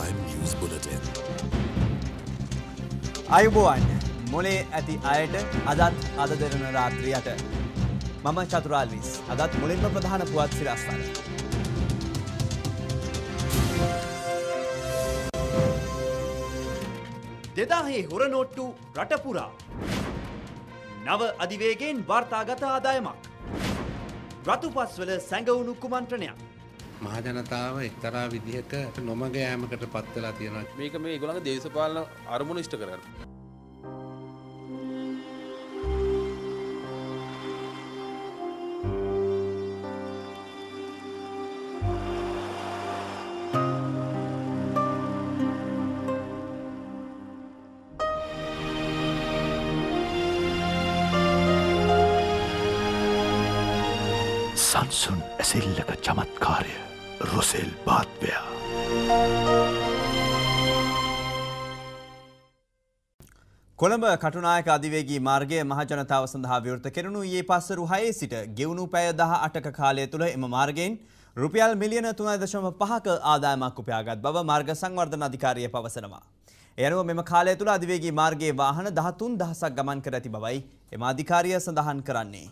Prime News Bulletin. අයුබෝවන් මොලේ ඇති අයට අදත් අද දෙරන රාත්‍රියට මම චතුරාල්විස් අදත් මුලින්ම ප්‍රධාන පුවත් සිරස්තන. දෙදාහේ හොරනෝට්ටු රටපුරා නව අධිවේගෙන් වාර්තාගත ආදායමක් රතුපස්වල සැඟවුණු කුමන්ත්‍රණයක් මහජනතාව එක්තරා විදිහක නොමග යෑමකට පත් වෙලා තියෙනවා. මේක මේ ඒගොල්ලන්ගේ දේශපාලන අරමුණු ඉෂ්ට කරගන්න. සංසුන් ඇසිල්ලක චමත්කාරය රුසෙල් බාත්වයා. කොළඹ කටුනායක අධිවේගී මාර්ගය මහජනතාව සඳහා විවෘත කෙරුණු ඊයේ පස්වරු 6 සිට ගෙවුණු පැය 18ක කාලය තුළ එම මාර්ගයෙන් රුපියල් මිලියන 3.5ක ආදායමක් උපයාගත් බව මාර්ග සංවර්ධන අධිකාරිය පවසනවා. ඒ අනුව මෙම කාලය තුළ අධිවේගී මාර්ගයේ වාහන 13000ක් ගමන් කර ඇති බවයි එම අධිකාරිය සඳහන් කරන්නේ.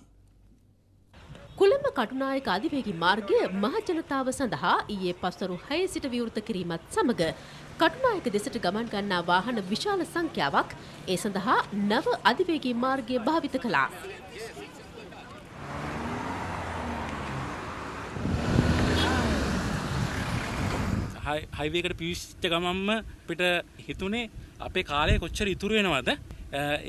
කොළඹ කටුනායක අධිවේගී මාර්ගය මහජනතාව සඳහා ඊයේ පස්වරු 6 සිට විවෘත කිරීමත් සමග කටුනායක දෙසට ගමන් ගන්නා වාහන විශාල සංඛ්‍යාවක් ඒ සඳහා නව අධිවේගී මාර්ගය භාවිත කළා. හයිවේ එකට පිවිච්ච ගමන්ම අපිට හිතුනේ අපේ කාලය කොච්චර ඉතුරු වෙනවද?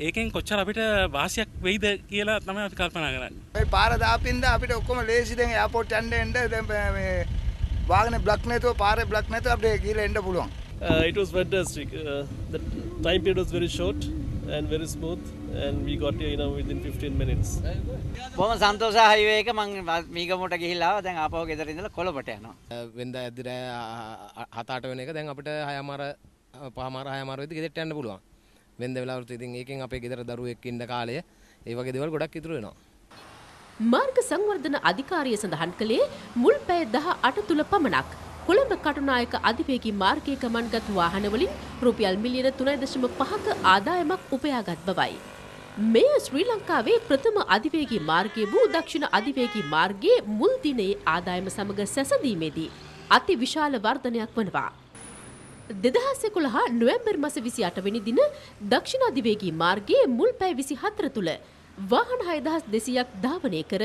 ඒකෙන් කොච්චර අපිට වාසියක් වෙයිද කියලා තමයි අපි කල්පනා කරන්නේ. මේ පාර දාපින්ද අපිට ඔක්කොම ලේසි දැන් එයාපෝට් යන්න දැන් මේ වාහනේ බ්ලොක් නැතුව පාරේ බ්ලොක් නැතුව අපිට ගිහලා එන්න පුළුවන්. It was fantastic. The time period was very short and very smooth and we got here within 15 minutes. බොහොම සන්තෝෂයි හයිවේ එක මම මීගමුවට ගිහිල්ලා ආවා දැන් ආපහු ගෙදර ඉඳලා කොළඹට යනවා. වෙනදා ඇද්දි රෑ 7-8 වෙන එක දැන් අපිට 6:00 වෙද්දි ගෙදරට යන්න පුළුවන්. වෙනද වෙලාවට ඉතින් ඒකෙන් අපේ ගෙදර දරුවෙක් ඉන්න කාලය ඒ වගේ දේවල් ගොඩක් ඉතුරු වෙනවා. මාර්ග සංවර්ධන අධිකාරිය සඳහන් කළේ මුල් පැය 18 තුල පමණක් කොළඹ කටුනායක අධිවේගී මාර්ගයේ ගමන්ගත් වාහනවලින් රුපියල් මිලියන 3.5ක ආදායමක් උපයාගත් බවයි. මෙය ශ්‍රී ලංකාවේ ප්‍රථම අධිවේගී මාර්ගය වූ දක්ෂිණ අධිවේගී මාර්ගයේ මුල් දිනයේ ආදායම සමග සැසඳීමේදී අති විශාල වර්ධනයක් වනවා. 2011 නොවැම්බර් මාස 28 වෙනි දින දක්ෂිණ අධිවේගී මාර්ගයේ මුල් පැය 24 තුල වාහන 6200ක් ධාවනය කර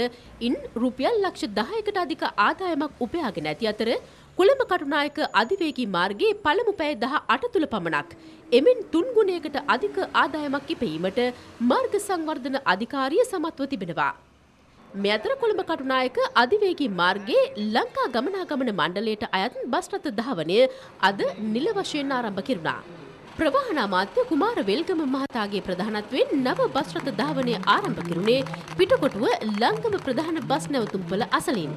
ඉන් රුපියල් ලක්ෂ 10කට අධික ආදායමක් උපයාගෙන ඇති අතර කොළඹ කටුනායක අධිවේගී මාර්ගයේ පළමු පැය 18 තුල පමණක් එමෙන් 3 ගුණයකට අධික ආදායමක් ඉපීමට මාර්ග සංවර්ධන අධිකාරිය සමත්ව තිබෙනවා. මේ අතර කොළඹ කටුනායක අධිවේගී මාර්ගයේ ලංකා ගමනාගමන මණ්ඩලයට අයත් බස් රථ ධාවනය අද නිල වශයෙන් ආරම්භ කෙරුණා. ප්‍රවාහන අමාත්‍ය කුමාර වෙල්ගම මහතාගේ ප්‍රධානත්වයෙන් නව බස් රථ ධාවනය ආරම්භ කෙරුණේ පිටකොටුව ලංගම ප්‍රධාන බස් නැවතුම්පළ අසලින්.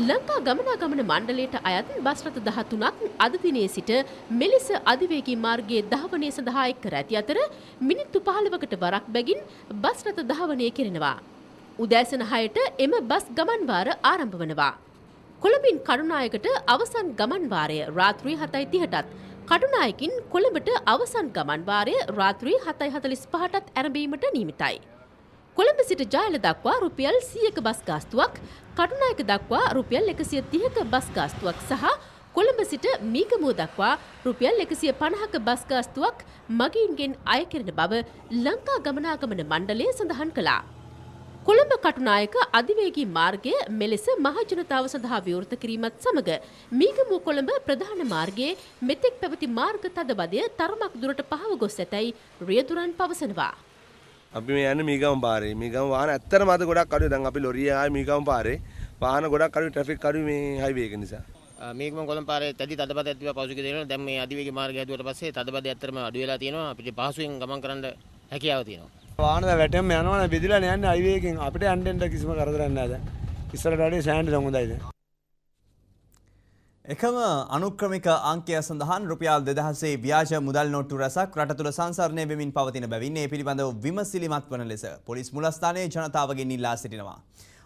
ලංකා ගමනාගමන මණ්ඩලයට අයත් බස් රථ 13ක් අද දිනේ සිට මෙලෙස අධිවේගී මාර්ගයේ ධාවනය සඳහා එක් කර ඇති අතර මිනිත්තු 15කට වරක් බැගින් බස් රථ ධාවනය කෙරෙනවා. උදෑසන 6ට එම බස් ගමන් වාර ආරම්භ වනවා. කොළඹින් කටුනායකට අවසන් ගමන් වාරය රාත්‍රී 7:30ටත් කටුනායකින් කොළඹට අවසන් ගමන් වාරය රාත්‍රී 7:45ටත් ආරම්භීමට නියමිතයි. කොළඹ සිට ජායල දක්වා රුපියල් 100ක බස් ගාස්තුවක්, කටුනායක දක්වා රුපියල් 130ක බස් ගාස්තුවක් සහ කොළඹ සිට මීගමුව දක්වා රුපියල් 150ක බස් ගාස්තුවක් මගීන්ගෙන් අය කෙරෙන බව ලංකා ගමනාගමන මණ්ඩලය සඳහන් කළා. කොළඹ කටුනායක අධිවේගී මාර්ගය මෙලෙස මහජනතාව සඳහා විවෘත කිරීමත් සමග මීගමුව කොළඹ ප්‍රධාන මාර්ගයේ මෙතෙක් පැවති මාර්ග තදබදය තරමක් දුරට පහව ගොස් ඇතැයි රියදුරන් පවසනවා. අපි මේ යන්නේ මීගම පාරේ. මීගම වාහන ඇත්තටම අද ගොඩක් අඩුයි. දැන් අපි ලොරිය ආයේ මීගම පාරේ. වාහන ගොඩක් අඩුයි, ට්‍රැෆික් අඩුයි මේ හයිවේ එක නිසා. මීගම කොළඹ පාරේ තදි තදබදයක් තිබ්බා පසුගිය දිනවල. දැන් මේ අධිවේගී මාර්ගය හැදුවට පස්සේ තදබදය ඇත්තටම අඩු වෙලා තියෙනවා. අපිට පහසුවෙන් ගමන් කරන්න හැකියාව තියෙනවා. වාහන වැටෙන්න යනවනේ බෙදිලා යන්නේ හයිවේ එකෙන් අපිට යන්න කිසිම කරදරයක් නැහැ දැන්. ඉස්සරට වැඩි සෑහෙන හොඳයි දැන්. එකම අනුක්‍රමික අංකය සඳහන් රුපියල් 2000 ව්‍යාජ මුදල් නෝට්ටු රැසක් රට තුළ සංසරණය වෙමින් පවතින බැවින් ඒ පිළිබඳව විමසිලිමත් වන ලෙස පොලිස් මුලස්ථානයේ ජනතාවගෙන් ඉල්ලා සිටිනවා.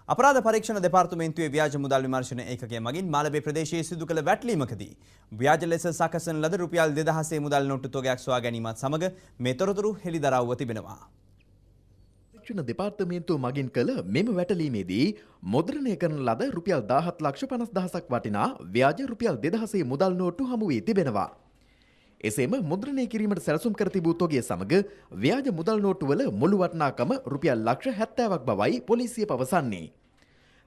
අපරාධ පරීක්ෂණ දෙපාර්තමේන්තුවේ ව්‍යාජ මුදල් විමර්ශන ඒකකය මගින් මාලබේ ප්‍රදේශයේ සිදු කළ වැටලීමකදී ව්‍යාජ ලෙස සකසන ලද රුපියල් 2000 මුදල් නෝට්ටු තොගයක් සොයා ගැනීමත් සමග මේ තොරතුරු හෙළිදරව්ව තිබෙනවා. පරීක්ෂණ දෙපාර්තමේන්තුව මගින් කළ මෙම වැටලීමේදී මුද්‍රණය කරන ලද රුපියල් 17,50,000ක් වටිනා ව්‍යාජ රුපියල් 2000 මුදල් නෝට්ටු හමු වී තිබෙනවා. එසේම මුද්‍රණය කිරීමට සැලසුම් කර තිබූ තොගය සමග ව්‍යාජ මුදල් නෝට්ටු වල මුළු වටිනාකම රුපියල් ලක්ෂ 70ක් බවයි පොලිසිය පවසන්නේ.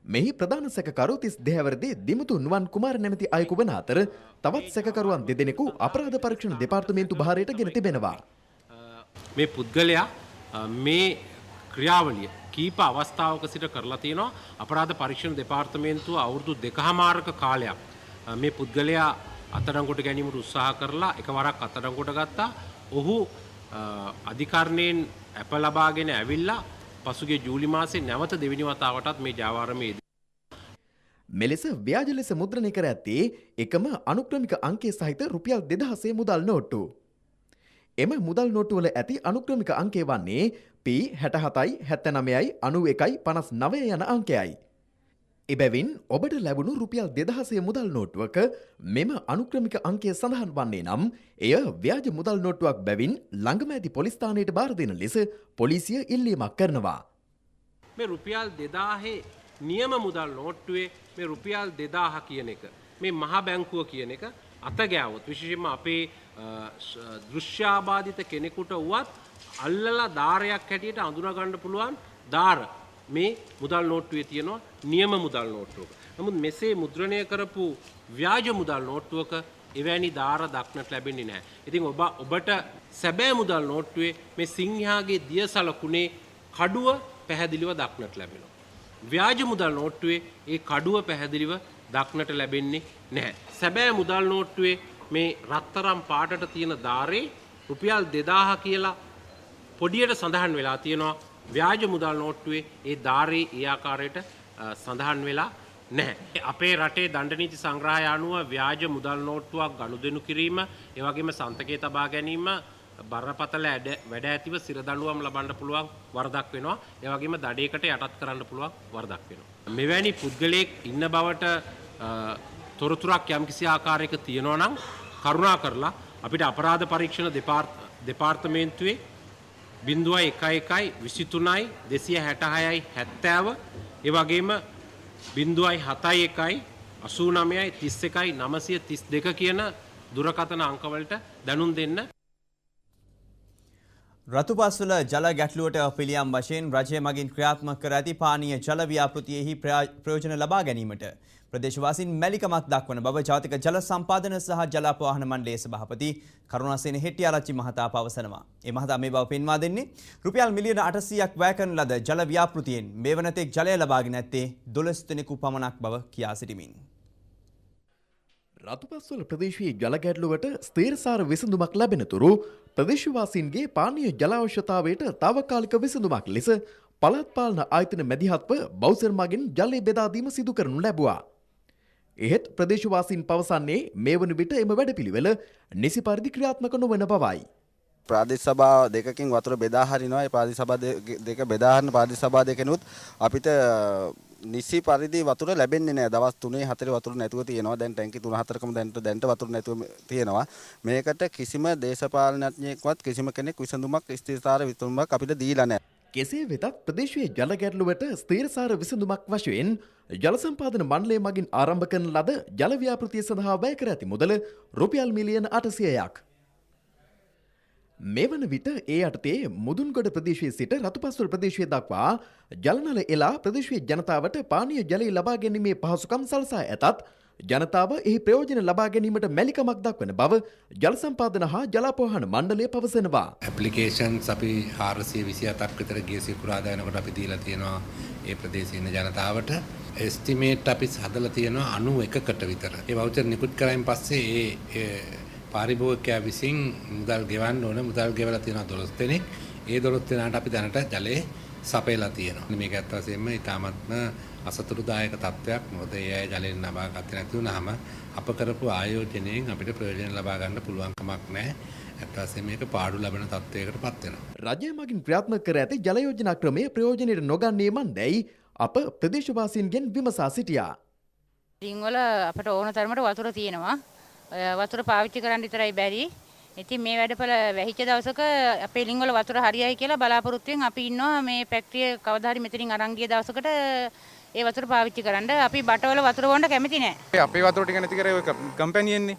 මෙහි ප්‍රධාන සැකකරු 32 හැවිරිදි දිමුතු නුවන් කුමාර නැමැති අයෙකු වන අතර තවත් සැකකරුවන් දෙදෙනෙකු අපරාධ පරීක්ෂණ දෙපාර්තමේන්තු භාරයට ගෙන තිබෙනවා. මේ පුද්ගලයා මේ ක්‍රියාවලිය කීප අවස්ථාවක සිට කරලා තියෙනවා. අපරාධ පරීක්ෂණ දෙපාර්තමේන්තුව අවුරුදු 2කමාරක කාලයක් මේ පුද්ගලයා අත්අඩංගුවට ගැනීමට උත්සාහ කරලා එකවරක් අත්අඩංගුවට ගත්තා. ඔහු අධිකරණයෙන් අප ලබාගෙන ඇවිල්ලා පසුගිය ජූලි මාසයේ නැවත දෙවෙනි වතාවටත් මේ ජාවාරමේදී මෙලෙස ව්‍යාජ ලෙස මුද්‍රණය කර ඇත්තේ එකම අනුක්‍රමික අංකය සහිත රුපියල් 2000 මුදල් නෝට්ටු. එම මුදල් නෝට්ටු වල ඇති අනුක්‍රමික අංකය වන්නේ P67යි 79යි 91යි 59 යන අංකයයි. එබැවින් ඔබට ලැබුණු රුපියල් 2000 මුදල් නෝට්ටුවක මෙම අනුක්‍රමික අංකය සඳහන් වන්නේ නම් එය ව්‍යාජ මුදල් නෝට්ටුවක් බැවින් ළඟම ඇති පොලිස් ස්ථානයට බාර දෙන ලෙස පොලිසිය ඉල්ලීමක් කරනවා. මේ රුපියල් 2000 නියම මුදල් නෝට්ටුවේ මේ රුපියල් 2000 කියන එක මේ මහා බැංකුව කියන එක අත ගෑවොත් විශේෂයෙන්ම අපේ දෘශ්‍යාබාධිත කෙනෙකුට වුවත් අල්ලලා දාරයක් හැටියට අඳුනා ගන්න පුළුවන් දාර මේ මුදල් නෝට්ටුවේ තියෙනවා නියම මුදල් නෝට්ටුවක. නමුත් මෙසේ මුද්‍රණය කරපු ව්‍යාජ මුදල් නෝට්ටුවක එවැනි දාර දක්නට ලැබෙන්නේ නැහැ. ඉතින් ඔබට සැබෑ මුදල් නෝට්ටුවේ මේ සිංහයාගේ දිය සලකුණේ කඩුව පැහැදිලිව දක්නට ලැබෙනවා. ව්‍යාජ මුදල් නෝට්ටුවේ ඒ කඩුව පැහැදිලිව දක්නට ලැබෙන්නේ නැහැ. සැබෑ මුදල් නෝට්ටුවේ මේ රත්තරම් පාටට තියෙන දාරේ රුපියල් 2000 කියලා පොඩියට සඳහන් වෙලා තියෙනවා. ව්‍යාජ මුදල් නෝට්ටුවේ ඒ දාරේ ඒ ආකාරයට සඳහන් වෙලා නැහැ. අපේ රටේ දණ්ඩ නීති සංග්‍රහය අනුව ව්‍යාජ මුදල් නෝට්ටුවක් ගනුදෙනු කිරීම, ඒ වගේම සන්තකේ තබා ගැනීම බරපතල වැඩ ඇතිව සිර දඬුවම් ලබන්න පුළුවන් වරදක් වෙනවා. ඒ වගේම දඩේකට යටත් කරන්න පුළුවන් වරදක් වෙනවා. මෙවැනි පුද්ගලයෙක් ඉන්න බවට තොරතුරක් යම්කිසි ආකාරයක තියෙනවා නම් කරුණා කරලා අපිට අපරාධ පරීක්ෂණ දෙපාර්තමේන්තුවේ 01 23යි 266යි 70 ඒ වගේම 071 89යි 31යි 932 කියන දුරකථන අංකවලට දැනුම් දෙන්න. රතුපස්වල ජල ගැටලුවට පිළියම් වශයෙන් රජය මගින් ක්‍රියාත්මක කර ඇති පානීය ජල ව්‍යාපෘතියෙහි ප්‍රයෝජන ලබා ගැනීමට ප්‍රදේශවාසීන් මැලිකමක් දක්වන බව ජාතික ජල සම්පාදන සහ ජල අපවාහන මණ්ඩලයේ සභාපති කරුණාසේන හෙට්ටිආරච්චි මහතා පවසනවා. ඒ මහතා මේ බව පෙන්වා දෙන්නේ රුපියල් මිලියන 800ක් වැය කරන ලද ජල ව්‍යාපෘතියෙන් මේ වනතෙක් ජලය ලබාගෙන ඇත්තේ 12 දෙනෙකු පමණක් බව කියා සිටිමින්. රතුපස්වල ප්‍රදේශයේ ජල ගැටලුවට ස්ථීරසාර විසඳුමක් ලැබෙන තුරු ප්‍රදේශවාසීන්ගේ පානීය ජල අවශ්‍යතාවයට తాවකාලික විසඳුමක් ලෙස පළාත් පාලන ආයතන මැදිහත්ව බෞසර් මගින් ජලය බෙදා දීම සිදු කරනු ලැබුවා. එහෙත් ප්‍රදේශවාසීන් පවසන්නේ මේ වන විට එම වැඩපිළිවෙල නිසි පරිදි ක්‍රියාත්මක නොවන බවයි. ප්‍රාදේශ සභා දෙකකින් වතුර බෙදා හරිනවා. ඒ ප්‍රාදේශ සභා දෙක බෙදා හරින ප්‍රාදේශ සභා දෙකනොත් අපිට නිසි පරිදි වතුර ලැබෙන්නේ නැහැ. දවස් 3-4 වතුර නැතුව තියෙනවා. දැන් ටැංකි 3-4කම දැන්ට වතුර නැතුව තියෙනවා. මේකට කිසිම දේශපාලනඥයෙක්වත් කිසිම කෙනෙක් විසඳුමක් ස්ථිරතාවර විසඳුමක් අපිට දීලා නැහැ. කෙසේ වෙතත් ප්‍රදේශයේ ජල ගැටලුවට ස්ථීරසාර විසඳුමක් වශයෙන් ජල සම්පාදන මණ්ඩලය මගින් ආරම්භ කරන ලද ජල ව්‍යාපෘතිය සඳහා වැය කර ඇති මුදල රුපියල් මිලියන 800ක්. මේ වන විට ඒ යටතේ මුදුන්ගොඩ ප්‍රදේශයේ සිට රතුපස්වල ප්‍රදේශය දක්වා ජලනල එලා ප්‍රදේශයේ ජනතාවට පානීය ජලය ලබා ගැනීමේ පහසුකම් සලසා ඇතත් ජනතාව එහි ප්‍රයෝජන ලබා ගැනීමට මැලිකමක් දක්වන බව ජල සම්පාදන හා ජල අපවාහන මණ්ඩලය පවසනවා. ඇප්ලිකේෂන්ස් අපි 427ක් විතර ගිය සිකුරාදා වෙනකොට අපි දීලා තියෙනවා ඒ ප්‍රදේශයේ ඉන්න ජනතාවට. එස්ටිමේට් අපි හදලා තියෙනවා 91කට විතර. ඒ වවුචර් නිකුත් කරායින් පස්සේ ඒ පාරිභෝගිකයා විසින් මුදල් ගෙවන්න ඕන. මුදල් ගෙවලා තියෙනවා 12 දෙනෙක්. ඒ 12 දෙනාට අපි දැනට ජලය සපයලා තියෙනවා. මේක ඇත්ත වශයෙන්ම ඉතාමත්ම අසතුරුදායක තත්ත්වයක්. මොකද ඒ අය ජලය ලබා ගත්තේ නැති වුනහම අප කරපු ආයෝජනයෙන් අපිට ප්‍රයෝජන ලබා ගන්න පුළුවන් කමක් නැහැ. ඇත්තටම මේක පාඩු ලබන තත්ත්වයකට පත් වෙනවා. රජය මගින් ක්‍රියාත්මක කර ඇති ජල යෝජනා ක්‍රමය ප්‍රයෝජනයට නොගන්නේ මන්දැයි අප ප්‍රදේශවාසීන්ගෙන් විමසා සිටියා. රින්වල අපට ඕන තරමට වතුර තියෙනවා. වතුර පාවිච්චි කරන්න විතරයි බැරි. ඉතින් මේ වැඩපළ වැහිච්ච දවසක අපේ ලිංගවල වතුර හරියයි කියලා බලාපොරොත්තුෙන් අපි ඉන්නවා මේ ෆැක්ටරිය කවදා හරි මෙතනින් අරන් ගිය දවසකට ඒ වතුර පාවිච්චි කරන්න. අපි බටවල වතුර බොන්න කැමති නෑ. අපේ වතුර ටික නැති කරේ ඔය කම්පැනි එන්නේ.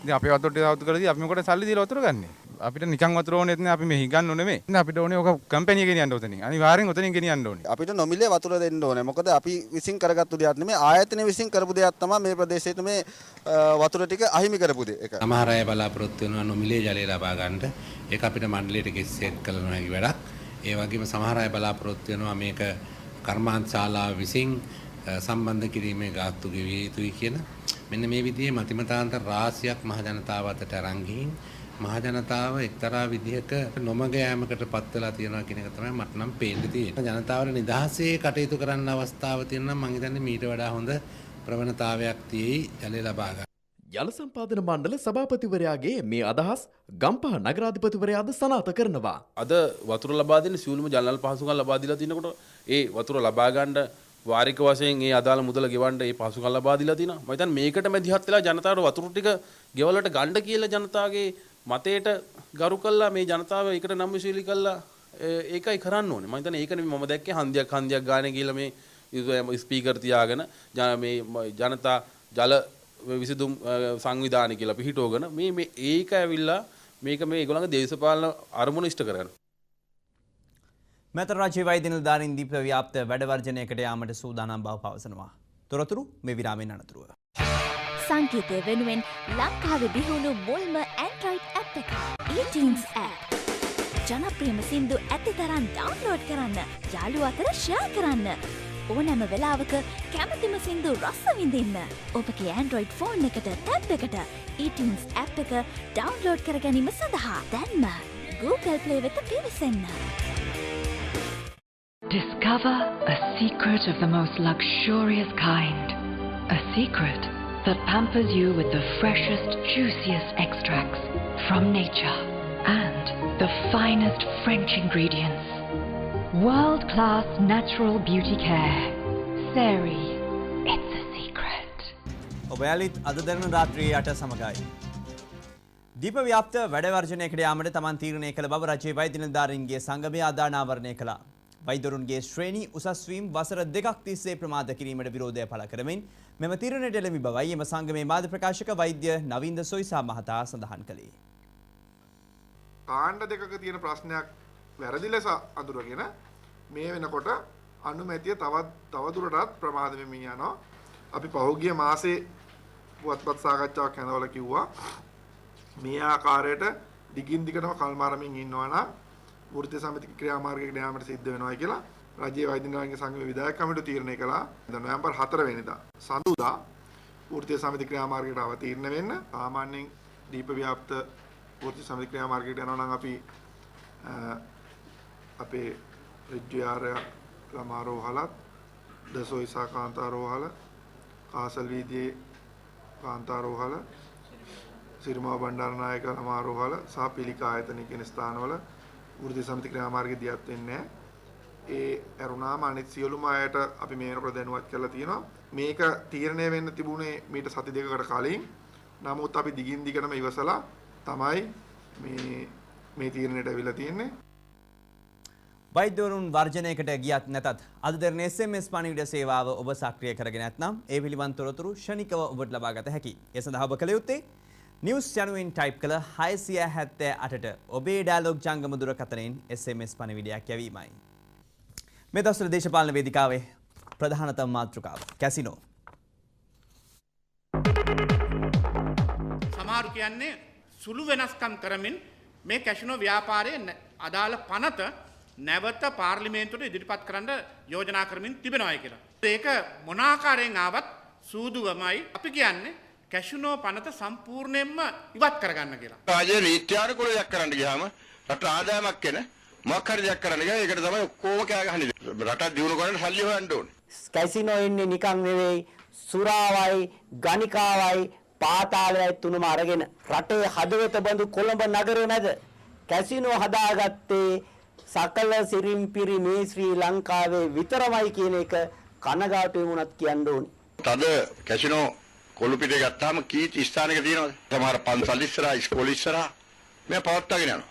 ඉතින් අපේ වතුර ටික අවුත් කරලා අපි මොකටද සල්ලි දීලා වතුර ගන්නෙ? අපිට නිකන් වතුර ඕනෙත් නෑ. අපි මෙහි ගන්න ඕනේ නෙමෙයි. අපිට ඕනේ ඔක කම්පැනි එක ගෙනියන්න උතනින්. අනිවාර්යෙන් උතනින් ගෙනියන්න ඕනේ. අපිට නොමිලේ වතුර දෙන්න ඕනේ. මොකද අපි විසින් කරගත්තු දෙයක් නෙමෙයි ආයතන විසින් කරපු දෙයක් තමයි මේ ප්‍රදේශයේ මේ වතුර ටික අහිමි කරපු දෙයක්. සමහර අය බලාපොරොත්තු වෙනවා නොමිලේ ජලය ලබා ගන්නට. ඒක අපිට මණ්ඩලයට කිසිසේත් කළ නොහැකි වැඩක්. ඒ වගේම සමහර අය බලාපොරොත්තු වෙනවා මේක කර්මාන්ත ශාලාව විසින් සම්බන්ධ කිරීමේ ගාස්තු ගෙවිය යුතුයි කියන මෙන්න මේ විදිහේ මතිමතාන්තර රාශියක් මහ ජනතාව අතට අරන් ගිහින් මහ ජනතාව එක්තරා විදිහක නොමග යෑමකට පත් වෙලා තියෙනවා කියන එක තමයි මට නම් පේන්න තියෙන්නේ. ජනතාවට නිදහසේ කටයුතු කරන්න අවස්ථාව තියෙනවා නම් මම හිතන්නේ මීට වඩා හොඳ ප්‍රවණතාවයක් තියෙයි ජලය ලබා ගන්න. ජල සම්පාදන මණ්ඩල සභාපතිවරයාගේ මේ අදහස් ගම්පහ නගරාධිපතිවරයාද සනාථ කරනවා. අද වතුර ලබා දෙන සියලුම ජලනල් පහසුකම් ලබා දීලා තිනකොට ඒ වතුර ලබා ගන්න වාරික වශයෙන් ඒ අදාළ මුදල ගෙවන්න ඒ පහසුකම් ලබා දීලා තිනවා. මම හිතන්නේ මේකට මැදිහත් වෙලා ජනතාවට වතුර ටික ගෙවලට ගන්න කියලා ජනතාවගේ මතයට ගරු කළා මේ ජනතාව ඒකට නම් විශ්ලේෂණය කළා ඒකයි කරන්න ඕනේ. මම හිතන්නේ ඒකනේ මම දැක්කේ හන්දියක් ගානේ ගිහලා මේ ස්පීකර් තියාගෙන මේ ජනතා ජල විසඳුම් සංවිධානය කියලා පිහිටවගෙන මේ ඒක ඇවිල්ලා මේක මේ ඒගොල්ලන්ගේ දේශපාලන අරමුණ ඉෂ්ට කරගන්න. මෙතන රජයේ වෛද්‍ය නිලධාරීන් දීප්ත ව්‍යාප්ත වැඩ වර්ජනයකට යාමට සූදානම් බව පවසනවා. තොරතුරු මේ විරාමයෙන් අනතුරුව. සංකේතය වෙනුවෙන් ලංකාවේ බිහිවුණු මුල්ම Android app එක eTunes app. ජනප්‍රියම සින්දු ඇති තරම් ඩවුන්ලෝඩ් කරන්න, යාළුවෝ අතර ෂෙයා කරන්න. ඕනෑම වෙලාවක කැමතිම සින්දු රස විඳින්න. ඔබගේ Android ෆෝන් එකට ටැබ් එකට eTunes app එක ඩවුන්ලෝඩ් කර ගැනීම සඳහා දැන්ම Google Play වෙත පිවිසෙන්න. Discover a secret of the most luxurious kind. A secret that pampers you with the freshest, juiciest extracts from nature and the finest French ingredients. World-class natural beauty care. Sari, it's a secret. ඔබයාලිත් අද දරන රාත්‍රියේ 8 සමගයි. දීප ව්‍යාප්ත වැඩ වර්ජනයකට යාමට තමන් තීරණය කළ බව රජයේ වෛද්‍ය නිලධාරීන්ගේ සංගමය අදානාවරණය කළා. වෛද්‍යවරුන්ගේ ශ්‍රේණි උසස් වීම වසර 2ක් තිස්සේ ප්‍රමාද කිරීමට විරෝධය පළ කරමින් මෙම තීරණයට එළඹි බවයි එම සංගමේ මාධ්‍ය ප්‍රකාශක වෛද්‍ය නවින්ද සොයිසා මහතා සඳහන් කළේ. කාණ්ඩ දෙකක තියෙන ප්‍රශ්නයක් වැරදි ලෙස අඳුරගෙන මේ වෙනකොට අනුමැතිය තවදුරටත් ප්‍රමාද වෙමින් යනවා. අපි පහුගිය මාසේ පුවත්පත් සාකච්ඡාවක් කරනවල කිව්වා මේ ආකාරයට දිගින් දිගටම කල්මාරමින් ඉන්නවා නම් වෘත්තීය සමිති ක්‍රියාමාර්ගයකට යාමට සිද්ධ වෙනවා කියලා රජයේ වෛද්‍ය නිලධාරීන්ගේ සංගමේ විධායක කමිටුව තීරණය කළා. නොවැම්බර් 4 වෙනිදා සඳුදා වෘත්තීය සමිති ක්‍රියාමාර්ගයට අවතීර්ණ වෙන්න. සාමාන්‍යයෙන් දීප ව්‍යාප්ත වෘත්තීය සමිති ක්‍රියාමාර්ගයට යනවා නම් අපි අපේ රිජ්‍යාරය ළමාරෝහලත් දසොයිසා කාන්තාරෝහල කාසල් වීදියේ කාන්තාරෝහල සිරිමා බණ්ඩාරනායක ළමාරෝහල සහ පිළිකා ආයතන කියන ස්ථානවල වෘත්තීය සමිති ක්‍රියාමාර්ගය දියත් වෙන්නේ ඒ අරුණාම අනිත් සියලුම අයට අපි මේ වෙනකොට දැනුවත් කරලා තියෙනවා. මේක තීරණය වෙන්න තිබුණේ මීට සති දෙකකට කලින්. නමුත් අපි දිගින් දිගටම ඉවසලා තමයි මේ තීරණයට අවිලා තියෙන්නේ. වෛද්‍යවරුන් වර්ජනයකට ගියත් නැතත් අද දරන SMS පණිවිඩ සේවාව ඔබ සක්‍රිය කරගෙන නැත්නම් ඒ පිළිබඳ තොරතුරු ෂණිකව ඔබට ලබා ගත හැකියි. ඒ සඳහා ඔබ කළ යුත්තේ නිවුස් යනුවෙන් ටයිප් කළ 678ට ඔබේ ඩයලොග් ජංගම දුරකථනයෙන් SMS පණිවිඩයක් යැවීමයි. මේ දවස්වල දේශපාලන වේදිකාවේ ප්‍රධානතම මාතෘකාව කැසිනෝ. සමහරු කියන්නේ සුළු වෙනස්කම් කරමින් මේ කැසිනෝ ව්‍යාපාරයේ අදාළ පනත නැවත පාර්ලිමේන්තුවට ඉදිරිපත් කරන්න යෝජනා කරමින් තිබෙනවා කියලා. ඒක මොන ආකාරයෙන් ආවත් සූදුවමයි අපි කියන්නේ කැසිනෝ පනත සම්පූර්ණයෙන්ම ඉවත් කරගන්න කියලා. රාජ්‍ය නීත්‍යානුකූල දෙයක් කරන්න ගියාම රට ආදායමක් වෙන මොකක් හරි දෙයක් කරන්න ගියා ඒකට තමයි ඔක්කොම කෑ ගහන්නේ. රට දියුණු කරන්න සල්ලි හොයන්න ඕනේ. කැසිනෝ ඉන්නේ නිකන් නෙවෙයි සුරාවයි ගණිකාවයි පාතාලයයි තුනම අරගෙන රටේ හදවත බඳු කොළඹ නගරේ මැද කැසිනෝ හදාගත්තේ සකල සිරිම්පිරි මේ ශ්‍රී ලංකාවේ විතරමයි කියන එක කනගාටුවෙන් උනත් කියන්න ඕනේ. තද කැසිනෝ කොළු පිටේ ගත්තාම කී ස්ථානයක තියෙනවද? සමහර පන්සල් ඉස්සරහා ඉස්කෝල ඉස්සරහා මේ පවත්වාගෙන යනවා.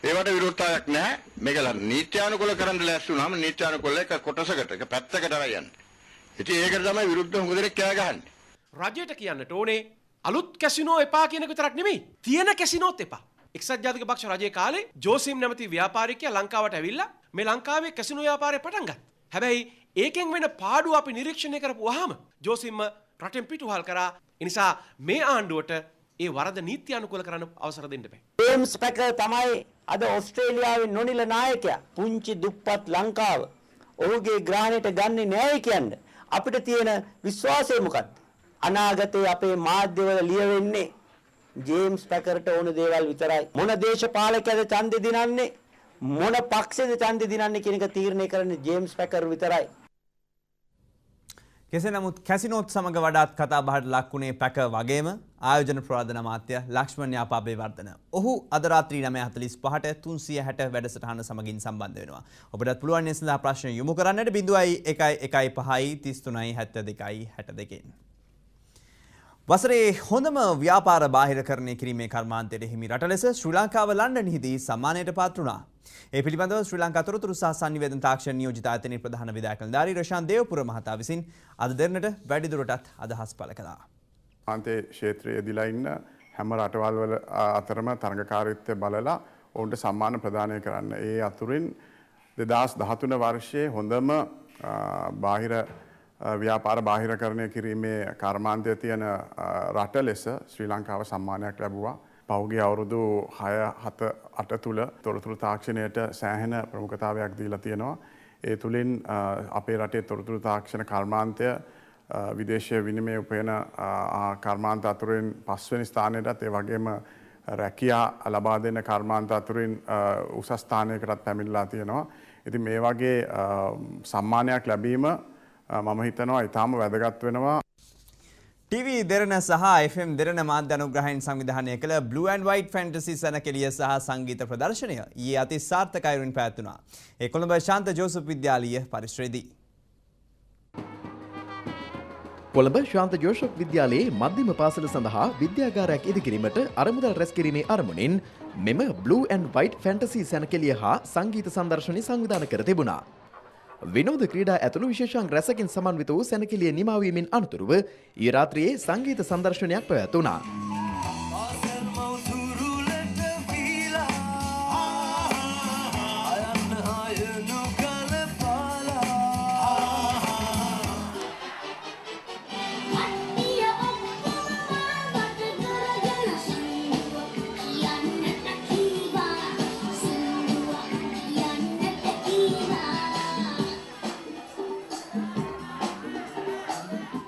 ඒවට විරෝධතාවයක් නැහැ. මේක නීත්‍යානුකූල කරන්න ලෑස්ති වුණාම නීත්‍යානුකූල එක කොටසකට එක පැත්තකට අරන් යන්න. ඉතින් ඒකට තමයි විරුද්ධ හුඟ දෙනෙක් කෑ ගහන්නේ. රජයට කියන්නට ඕනේ අලුත් කැසිනෝ එපා කියන එක විතරක් නෙමෙයි. තියෙන කැසිනෝත් එපා. එක්සත් ජාතික පක්ෂ රජයේ කාලේ ජෝසිම් නැමැති ව්‍යාපාරිකයා ලංකාවට ඇවිල්ලා මේ ලංකාවේ කැසිනෝ ව්‍යාපාරය පටන් ගත්තා. හැබැයි ඒකෙන් වෙන පාඩුව අපි නිරීක්ෂණය කරපුවාම ජෝසිම්ම රටෙන් පිටුවහල් කරා. ඒ නිසා මේ ආණ්ඩුවට ඒ වරද නීත්‍යානුකූල කරන්න අවසර දෙන්න බෑ. ජේම්ස් පැකර් තමයි අද ඕස්ට්‍රේලියාවේ නොනිල නායකයා. පුංචි දුප්පත් ලංකාව ඔහුගේ ග්‍රහණයට ගන්නේ නැහැ කියන්නේ. අපිට තියෙන විශ්වාසය මොකක්ද? අනාගතයේ අපේ මාධ්‍යවල ලියවෙන්නේ ජේම්ස් පැකර්ට ඕන දේවල් විතරයි. මොන දේශපාලකයද ඡන්දෙ දිනන්නේ? මොන පක්ෂෙද ඡන්දෙ දිනන්නේ කියන එක තීරණය කරන්නේ ජේම්ස් පැකර් විතරයි. කෙසේ නමුත් කැසිනෝත් සමග වඩාත් කතා බහට ලක්ුණේ පැක වගේම ආයෝජන ප්‍රවාදන අමාත්‍ය ලක්ෂ්මන් යාපාබේවර්ධන. ඔහු අද රාත්‍රී 9:45ට 360 වැඩසටහන සමගින් සම්බන්ධ වෙනවා. ඔබටත් පුළුවන් මේ සඳහා ප්‍රශ්න යොමු කරන්නට 0115337262. වසරේ හොඳම ව්‍යාපාර බාහිරකරණය කිරීමේ කර්මාන්තයට හිමි රට ලෙස ශ්‍රී ලංකාව ලන්ඩන්හිදී සම්මානයට පාත්‍ර වුණා. ඒ පිළිබඳව ශ්‍රී ලංකා තොරතුරු සහ සංනිවේදන තාක්ෂණ නියෝජිත ආයතනයේ ප්‍රධාන විධායක නිලධාරී රෂාන් දේවපුර මහතා විසින් අද දෙරණට වැඩිදුරටත් අදහස් පළ කළා. ආන්තේ ක්ෂේත්‍රයේ යෙදලා ඉන්න හැම රටවල් වල අතරම තරඟකාරීත්වය බලලා ඔවුන්ට සම්මාන ප්‍රදානය කරන්න. ඒ අතුරින් 2013 වර්ෂයේ හොඳම බාහිර ව්‍යාපාර බාහිරකරණය කිරීමේ කර්මාන්තය තියෙන රට ලෙස ශ්‍රී ලංකාව සම්මානයක් ලැබුවා. පහුගිය අවුරුදු 6-7-8 තුල තොරතුරු තාක්ෂණයට සෑහෙන ප්‍රමුඛතාවයක් දීලා තියෙනවා. ඒ තුලින් අපේ රටේ තොරතුරු තාක්ෂණ කර්මාන්තය විදේශීය විනිමය උපයන කර්මාන්ත අතුරින් 5 වෙනි ස්ථානයටත් ඒ වගේම රැකියා ලබා දෙන කර්මාන්ත අතුරින් උසස් ස්ථානයකටත් පැමිණලා තියෙනවා. ඉතින් මේ වගේ සම්මානයක් ලැබීම මම හිතනවා ඉතාම වැදගත් වෙනවා. TV දෙරණ සහ FM දෙරණ මාධ්‍ය අනුග්‍රහයෙන් සංවිධානය කළ Blue and White Fantasy සැනකෙළිය සහ සංගීත ප්‍රදර්ශනය ඊයේ අති සාර්ථකයින් පැවැත්වුණා. ඒ කොළඹ ශාන්ත ජෝසප් විද්‍යාලීය පරිශ්‍රයේදී. කොළඹ ශාන්ත ජෝසප් විද්‍යාලයේ මධ්‍යම පාසල සඳහා විද්‍යාගාරයක් ඉදිකිරීමට අරමුදල් රැස් කිරීමේ අරමුණින් මෙම Blue and White Fantasy සැනකෙළිය හා සංගීත සංදර්ශනය සංවිධානය කර තිබුණා. විනෝද ක්‍රීඩා ඇතුළු විශේෂාංග රැසකින් සමන්විත වූ සැනකෙළිය නිමාවීමෙන් අනතුරුව ඊ රාත්‍රියේ සංගීත සංදර්ශනයක් පැවැත්වුණා.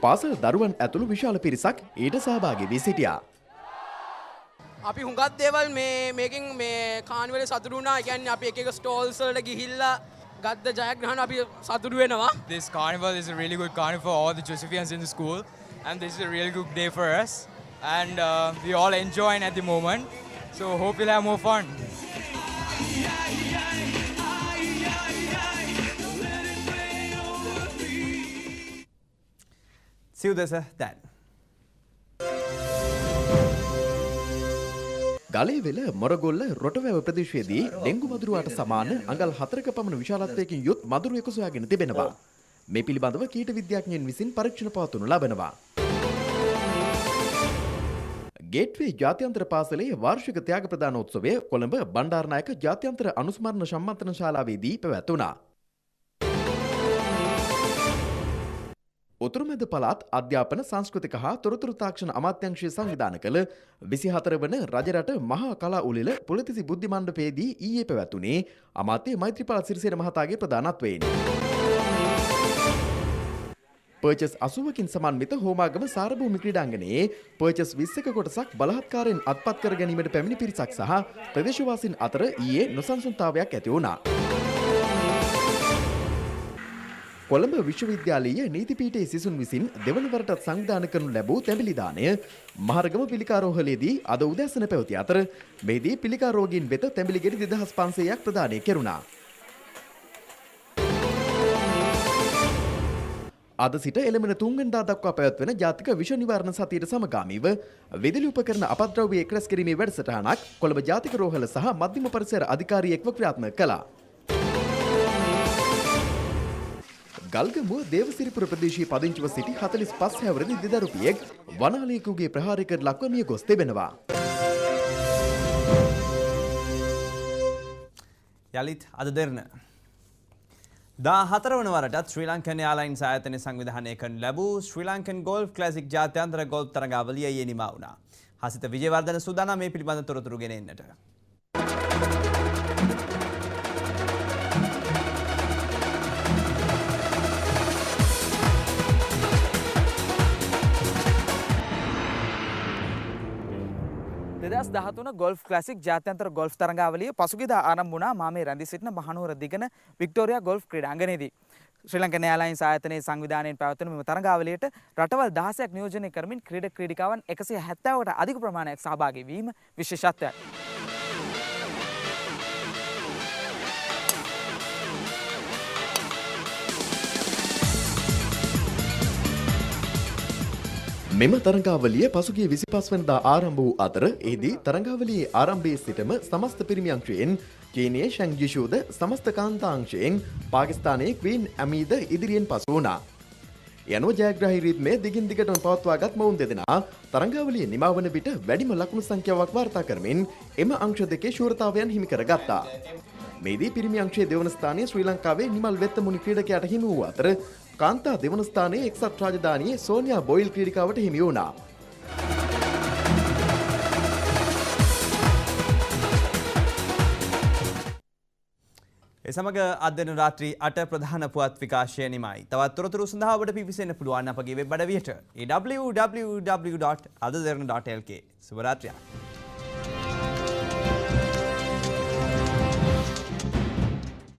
පාසල් දරුවන් ඇතුළු විශාල පිරිසක් ඊට සහභාගී වී සිටියා. අපි හුඟක් දේවල් මේකෙන් මේ කානිවලේ සතුටු වුණා. ඒ කියන්නේ අපි එක එක ස්ටෝල්ස් වලට ගිහිල්ලා ගත්ත ජයග්‍රහණ අපි සතුටු වෙනවා. This carnival is a really good carnival for all the Josephians in the school, and this is a really good day for us, and we all enjoying at the moment, so hope we'll have more fun. සිව්දෙස දැන්. ගලේවෙල මොරගොල්ල රොටවැව ප්‍රදේශයේදී dengue මදුරුවාට සමාන අඟල් 4ක පමණ විශාලත්වයකින් යුත් මදුරුවෙකු සොයාගෙන තිබෙනවා. මේ පිළිබඳව කීට විද්‍යාඥයින් විසින් පරීක්ෂණ පවත්වනු ලබනවා. ගේට්වේ ජාත්‍යන්තර පාසලේ වාර්ෂික ත්‍යාග ප්‍රදානෝත්සවය කොළඹ බණ්ඩාරනායක ජාත්‍යන්තර අනුස්මරණ සම්මන්ත්‍රණ ශාලාවේදී පැවැත්වුණා. උතුරුමැද පළාත් අධ්‍යාපන සංස්කෘතික හා තොරතුරු තාක්ෂණ අමාත්‍යාංශය සංවිධානය කළ 24 වන රජරට මහා කලා උළෙල පොලිතිසි බුද්ධි මණ්ඩපයේදී ඊයේ පැවැත්වුණේ අමාත්‍ය මෛත්‍රීපාල සිරිසේන මහතාගේ ප්‍රධානත්වයෙන්. පර්චස් 80කින් සමන්විත හෝමාගම සාරභූමි ක්‍රීඩාංගණයේ පර්චස් 20ක කොටසක් බලහත්කාරයෙන් අත්පත් කර ගැනීමට පැමිණි පිරිසක් සහ ප්‍රදේශවාසීන් අතර ඊයේ නොසන්සුන්තාවයක් ඇති වුණා. කොළඹ විශ්වවිද්‍යාලීය නීති පීඨයේ සිසුන් විසින් දෙවන වරටත් සංවිධානය කරනු ලැබූ තැඹිලි දාණය මහරගම පිළිකාරෝහලේදී අද උදෑසන පැවති අතර මෙහිදී පිළිකාරෝගීන් වෙත තැඹිලි ගෙඩි 2500ක් ප්‍රදානය කෙරුණා. අද සිට එළඹෙන 3 වෙනිදා දක්වා පැවැත්වෙන ජාතික විෂ නිවාරණ සතියට සමගාමීව විදුලි උපකරණ අපද්‍රව්‍ය එක්රැස් කිරීමේ වැඩසටහනක් කොළඹ ජාතික රෝහල සහ මධ්‍යම පරිසර අධිකාරියෙක්ව ක්‍රියාත්මක කළා. ගල්ගමුව දේවසිරිපුර ප්‍රදේශයේ පදිංචිව සිටි 45 හැවිරිදි දෙදරුපියෙක් වනාලයකගේ ප්‍රහාරයකට ලක්ව මිය ගොස් තිබෙනවා. යලිත් අද දෙරණ 14 වන වරටත් ශ්‍රී ලංකන් එයාලයින්ස් ආයතනය සංවිධානය කරනු ලැබූ ශ්‍රී ලංකන් ගෝල්ෆ් ක්ලාසික් ජාත්‍යන්තර ගෝල්ෆ් තරගාවලිය ඊයේ නිමා වුණා. හසිත විජේවර්ධන සූදානම් මේ පිළිබඳ තොරතුරු ගෙන එන්නට. 2013 ගෝල්ෆ් ක්ලාසික් ජාත්‍යන්තර ගෝල්ෆ් තරගාවලිය පසුගියදා ආරම්භ වුණා මාමේ රැඳී සිටින මහනුවර දිගන වික්ටෝරියා ගෝල්ෆ් ක්‍රීඩාංගණයේදී. ශ්‍රී ලංකන් එයාලයින්ස් ආයතනයේ සංවිධානයෙන් පැවැත්වෙන මෙම තරගාවලියට රටවල් 16ක් නියෝජනය කරමින් ක්‍රීඩක ක්‍රීඩිකාවන් 170කට අධික ප්‍රමාණයක් සහභාගී වීම විශේෂත්වයක්. මෙම තරගාවලිය පසුගිය 25 වෙනිදා ආරම්භ වූ අතර එහිදී තරගාවලියේ ආරම්භයේ සිටම සමස්ත පිරිමි අංශයෙන් චීනයේ ෂැන් ජිෂූද සමස්ත කාන්තා අංශයෙන් පාකිස්තානයේ ක්වීන් ඇමීද ඉදිරියෙන් පසු වුණා. යනෝ ජයග්‍රාහී රීත්මය දිගින් දිගටම පවත්වාගත් මොවුන් දෙදෙනා තරගාවලිය නිමා වන විට වැඩිම ලකුණු සංඛ්‍යාවක් වාර්තා කරමින් එම අංශ දෙකේ ශූරතාවයන් හිමි කරගත්තා. මෙහිදී පිරිමි අංශයේ දෙවන ස්ථානයේ ශ්‍රී ලංකාවේ නිමල් වෙත්තමුණි ක්‍රීඩකයාට හිමි වූ අතර කාන්තා දෙවන ස්ථානයේ එක්සත් රාජධානියේ සෝනියා බොයිල් ක්‍රීඩිකාවට හිමි වුණා. ඒ සමග අද දින රාත්‍රී 8 ප්‍රධාන පුවත් විකාශය නිමයි. තවත් තොරතුරු සඳහා ඔබට පිවිසෙන්න පුළුවන් අපගේ වෙබ් අඩවියට www.adaderna.lk. සුබ රාත්‍රියක්.